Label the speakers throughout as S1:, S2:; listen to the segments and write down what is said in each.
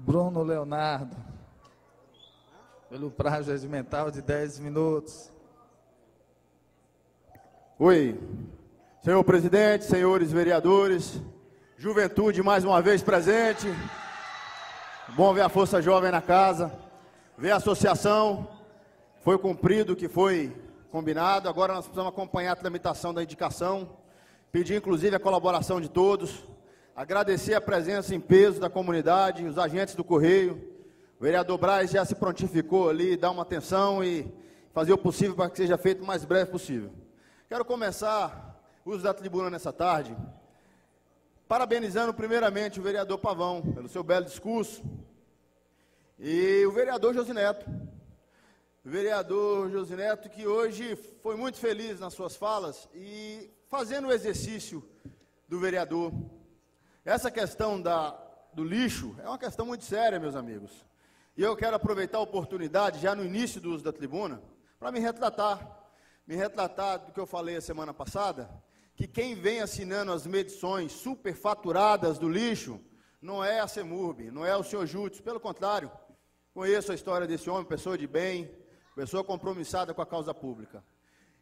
S1: Bruno Leonardo, pelo prazo regimental de 10 minutos.
S2: Oi, senhor presidente, senhores vereadores, juventude mais uma vez presente. Bom ver a força jovem na casa, ver a associação. Foi cumprido o que foi combinado. Agora nós precisamos acompanhar a tramitação da indicação, pedir inclusive a colaboração de todos, agradecer a presença em peso da comunidade, os agentes do Correio. O vereador Braz já se prontificou ali, dar uma atenção e fazer o possível para que seja feito o mais breve possível. Quero começar o uso da tribuna nessa tarde, parabenizando primeiramente o vereador Pavão pelo seu belo discurso e o vereador Josineto. O vereador Josineto, que hoje foi muito feliz nas suas falas e fazendo o exercício do vereador. Essa questão do lixo é uma questão muito séria, meus amigos. E eu quero aproveitar a oportunidade, já no início do uso da tribuna, para me retratar do que eu falei a semana passada, que quem vem assinando as medições superfaturadas do lixo não é a CEMURB, não é o senhor Júlio, pelo contrário, conheço a história desse homem, pessoa de bem, pessoa compromissada com a causa pública.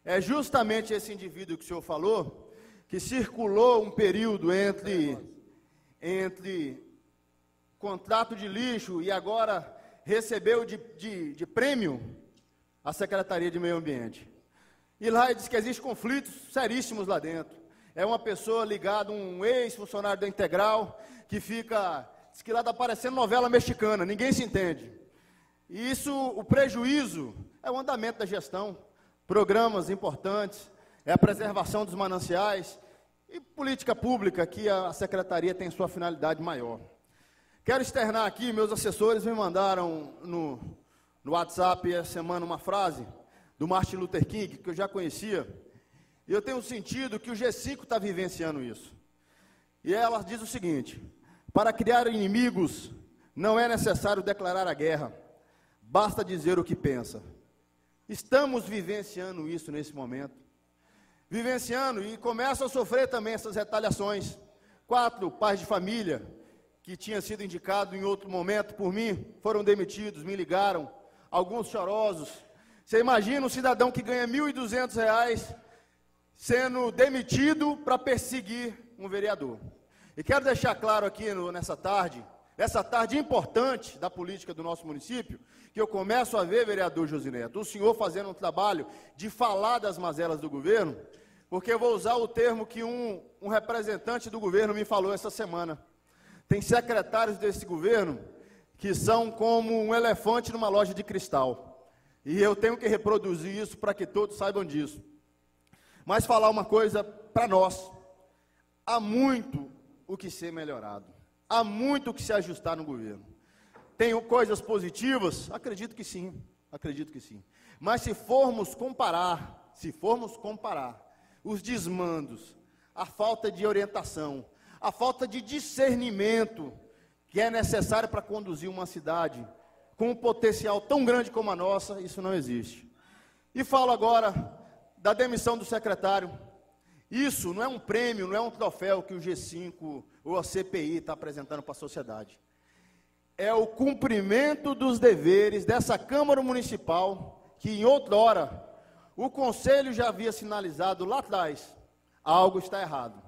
S2: É justamente esse indivíduo que o senhor falou, que circulou um período entre contrato de lixo e agora recebeu de prêmio a Secretaria de Meio Ambiente. E lá ele diz que existem conflitos seríssimos lá dentro. É uma pessoa ligada, um ex-funcionário da Integral, que diz que lá está parecendo novela mexicana, ninguém se entende. E isso, o prejuízo, é o andamento da gestão, programas importantes, é a preservação dos mananciais e política pública, que a Secretaria tem sua finalidade maior. Quero externar aqui, meus assessores me mandaram no WhatsApp essa semana uma frase do Martin Luther King, que eu já conhecia, e eu tenho sentido que o G5 está vivenciando isso. E ela diz o seguinte: para criar inimigos, não é necessário declarar a guerra, basta dizer o que pensa. Estamos vivenciando isso nesse momento. Vivenciando e começam a sofrer também essas retaliações. 4 pais de família, que tinham sido indicados em outro momento por mim, foram demitidos, me ligaram, alguns chorosos. Você imagina um cidadão que ganha R$ 1.200 sendo demitido para perseguir um vereador. E quero deixar claro aqui nessa tarde, essa tarde importante da política do nosso município, que eu começo a ver, vereador Josineto, o senhor fazendo um trabalho de falar das mazelas do governo, porque eu vou usar o termo que um representante do governo me falou essa semana. Tem secretários desse governo que são como um elefante numa loja de cristal. E eu tenho que reproduzir isso para que todos saibam disso. Mas falar uma coisa para nós: há muito o que ser melhorado, há muito o que se ajustar no governo. Tem coisas positivas? Acredito que sim, acredito que sim. Mas se formos comparar os desmandos, a falta de orientação, a falta de discernimento que é necessário para conduzir uma cidade com um potencial tão grande como a nossa, isso não existe. E falo agora da demissão do secretário. Isso não é um prêmio, não é um troféu que o G5 ou a CPI está apresentando para a sociedade. É o cumprimento dos deveres dessa Câmara Municipal, que em outrora o Conselho já havia sinalizado lá atrás: algo está errado.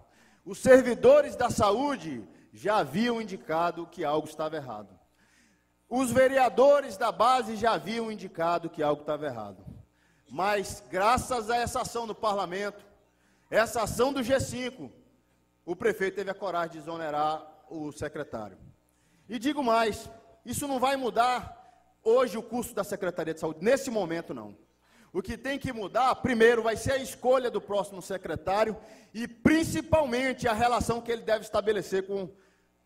S2: Os servidores da saúde já haviam indicado que algo estava errado. Os vereadores da base já haviam indicado que algo estava errado. Mas, graças a essa ação do parlamento, essa ação do G5, o prefeito teve a coragem de exonerar o secretário. E digo mais, isso não vai mudar hoje o custo da Secretaria de Saúde, nesse momento não. O que tem que mudar, primeiro, vai ser a escolha do próximo secretário e, principalmente, a relação que ele deve estabelecer com,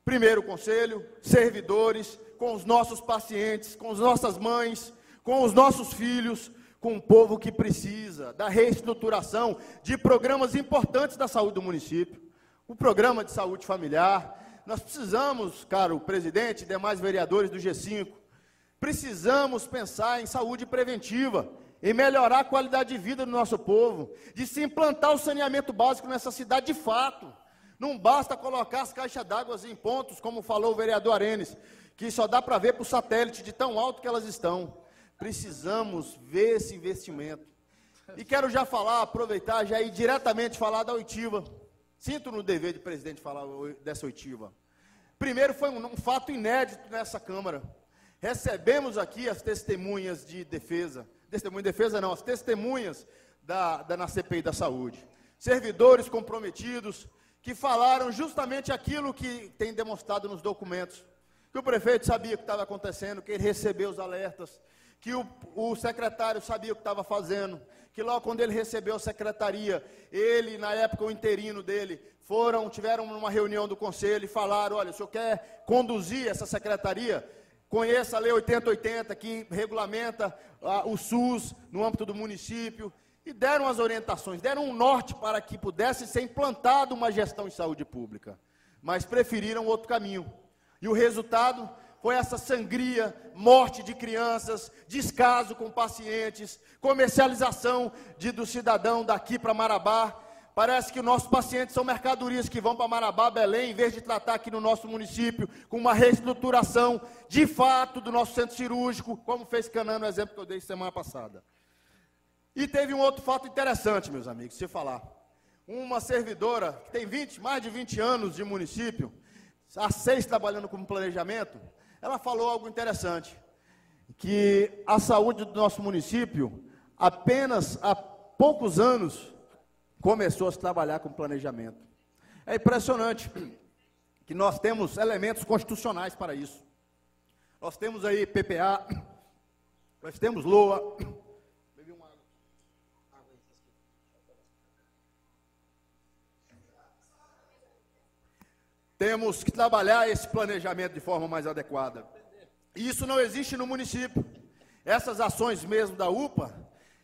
S2: primeiro, o conselho, servidores, com os nossos pacientes, com as nossas mães, com os nossos filhos, com o povo que precisa da reestruturação de programas importantes da saúde do município. O programa de saúde familiar. Nós precisamos, caro presidente e demais vereadores do G5, precisamos pensar em saúde preventiva, em melhorar a qualidade de vida do nosso povo, de se implantar o saneamento básico nessa cidade de fato. Não basta colocar as caixas d'água em pontos, como falou o vereador Arenes, que só dá para ver por satélite de tão alto que elas estão. Precisamos ver esse investimento. E quero já falar, aproveitar, já ir diretamente falar da oitiva. Sinto no dever de presidente falar dessa oitiva. Primeiro, foi um fato inédito nessa Câmara. Recebemos aqui as testemunhas de defesa. Testemunha de defesa não, as testemunhas na CPI da Saúde. Servidores comprometidos que falaram justamente aquilo que tem demonstrado nos documentos. Que o prefeito sabia o que estava acontecendo, que ele recebeu os alertas, que o secretário sabia o que estava fazendo, que logo quando ele recebeu a secretaria, ele, na época, o interino dele, tiveram uma reunião do conselho e falaram, olha, o senhor quer conduzir essa secretaria? Conheça a Lei 8080, que regulamenta o SUS no âmbito do município, e deram as orientações, deram um norte para que pudesse ser implantada uma gestão em saúde pública, mas preferiram outro caminho. E o resultado foi essa sangria, morte de crianças, descaso com pacientes, comercialização do cidadão daqui para Marabá. Parece que nossos pacientes são mercadorias que vão para Marabá, Belém, em vez de tratar aqui no nosso município, com uma reestruturação, de fato, do nosso centro cirúrgico, como fez Canaã, no exemplo que eu dei semana passada. E teve um outro fato interessante, meus amigos, se falar. Uma servidora que tem mais de 20 anos de município, há 6 trabalhando como planejamento, ela falou algo interessante, que a saúde do nosso município, apenas há poucos anos, começou a se trabalhar com planejamento. É impressionante que nós temos elementos constitucionais para isso. Nós temos aí PPA, nós temos LOA. Temos que trabalhar esse planejamento de forma mais adequada. E isso não existe no município. Essas ações mesmo da UPA,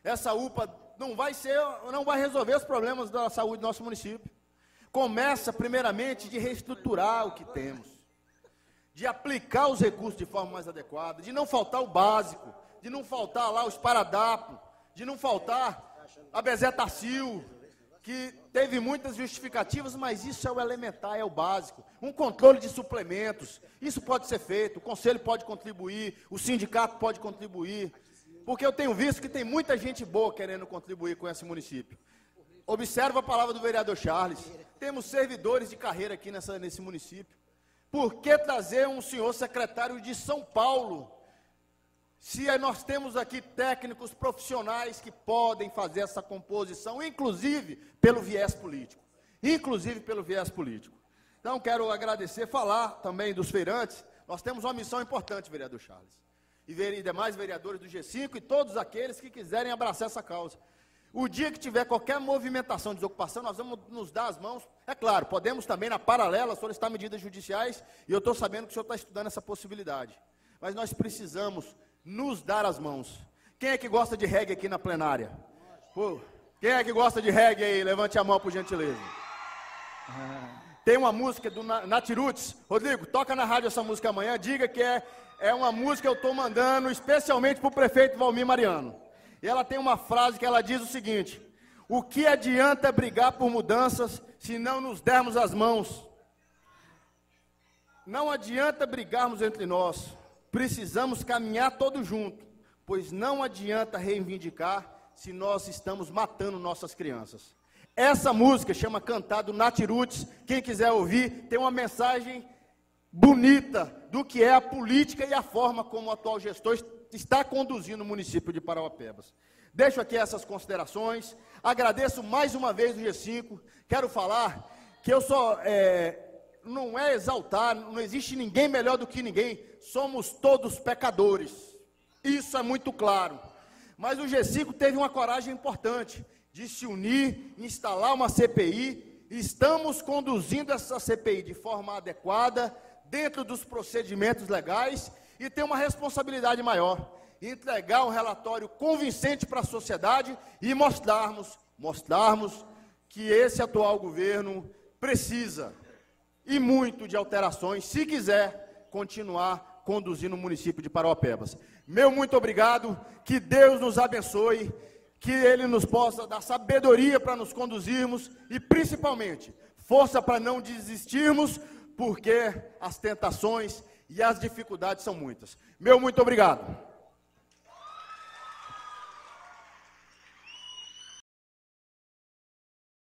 S2: essa UPA não vai resolver os problemas da saúde do nosso município. Começa, primeiramente, de reestruturar o que temos, de aplicar os recursos de forma mais adequada, de não faltar o básico, de não faltar lá o esparadrapo, de não faltar a bezetacil, que teve muitas justificativas, mas isso é o elementar, é o básico. Um controle de suplementos, isso pode ser feito, o conselho pode contribuir, o sindicato pode contribuir, porque eu tenho visto que tem muita gente boa querendo contribuir com esse município. Observa a palavra do vereador Charles, temos servidores de carreira aqui nesse município. Por que trazer um senhor secretário de São Paulo, se nós temos aqui técnicos profissionais que podem fazer essa composição, inclusive pelo viés político. Então, quero agradecer, falar também dos feirantes. Nós temos uma missão importante, vereador Charles, e demais vereadores do G5 e todos aqueles que quiserem abraçar essa causa. O dia que tiver qualquer movimentação de desocupação, nós vamos nos dar as mãos. É claro, podemos também, na paralela, solicitar medidas judiciais, e eu estou sabendo que o senhor está estudando essa possibilidade. Mas nós precisamos nos dar as mãos. Quem é que gosta de reggae aqui na plenária? Quem é que gosta de reggae aí? Levante a mão, por gentileza. Tem uma música do Natiruts. Rodrigo, toca na rádio essa música amanhã. Diga que é uma música que eu estou mandando especialmente para o prefeito Valmir Mariano. E ela tem uma frase que ela diz o seguinte: o que adianta brigar por mudanças se não nos dermos as mãos? Não adianta brigarmos entre nós. Precisamos caminhar todos juntos, pois não adianta reivindicar se nós estamos matando nossas crianças. Essa música chama Cantado Natiruts. Quem quiser ouvir, tem uma mensagem bonita do que é a política e a forma como o atual gestor está conduzindo o município de Parauapebas. Deixo aqui essas considerações. Agradeço mais uma vez o G5. Quero falar que eu só... não é exaltar, não existe ninguém melhor do que ninguém, somos todos pecadores, isso é muito claro, mas o G5 teve uma coragem importante, de se unir, instalar uma CPI, estamos conduzindo essa CPI de forma adequada, dentro dos procedimentos legais, e tem uma responsabilidade maior, entregar um relatório convincente para a sociedade, e mostrarmos que esse atual governo precisa, e muito, de alterações, se quiser continuar conduzindo o município de Parauapebas. Meu muito obrigado, que Deus nos abençoe, que Ele nos possa dar sabedoria para nos conduzirmos e, principalmente, força para não desistirmos, porque as tentações e as dificuldades são muitas. Meu muito obrigado.